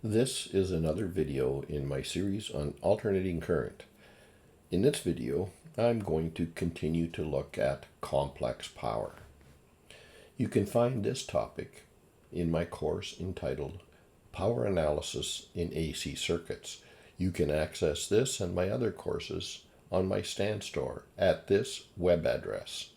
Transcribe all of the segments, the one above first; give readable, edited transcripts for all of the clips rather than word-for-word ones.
This is another video in my series on alternating current. In this video, I'm going to continue to look at complex power. You can find this topic in my course entitled Power Analysis in AC Circuits. You can access this and my other courses on my Stan Store at this web address.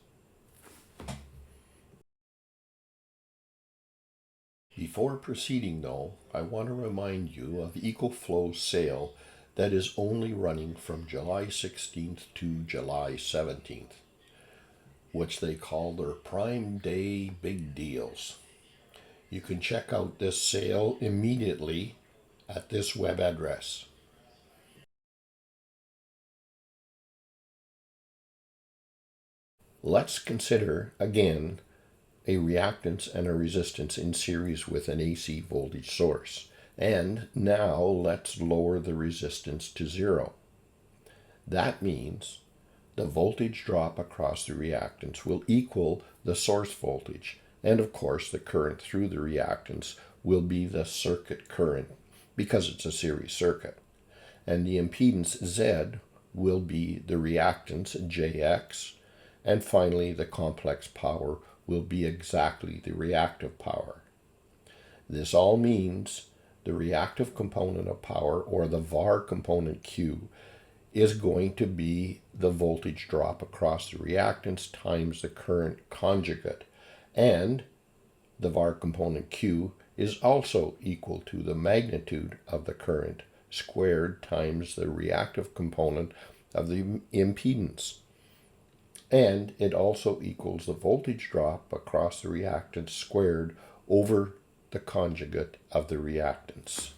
Before proceeding though, I want to remind you of 𝐃𝐈𝐒𝐂𝐋𝐀 sale that is only running from July 16th to July 17th, which they call their Prime Day Big Deals. You can check out this sale immediately at this web address. Let's consider again a reactance and a resistance in series with an AC voltage source. And now let's lower the resistance to 0. That means the voltage drop across the reactance will equal the source voltage. And of course, the current through the reactance will be the circuit current because it's a series circuit. And the impedance Z will be the reactance JX. And finally, the complex power will be exactly the reactive power. This all means the reactive component of power, or the VAR component Q, is going to be the voltage drop across the reactance times the current conjugate. And the VAR component Q is also equal to the magnitude of the current squared times the reactive component of the impedance. And it also equals the voltage drop across the reactance squared over the conjugate of the reactance.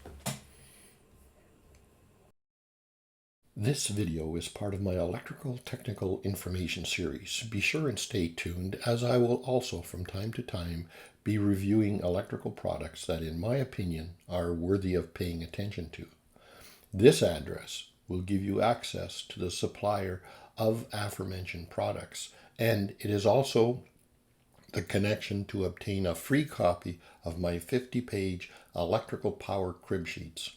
This video is part of my electrical technical information series. Be sure and stay tuned, as I will also from time to time be reviewing electrical products that in my opinion are worthy of paying attention to. This address will give you access to the supplier of aforementioned products, and it is also the connection to obtain a free copy of my 50-page electrical power crib sheets.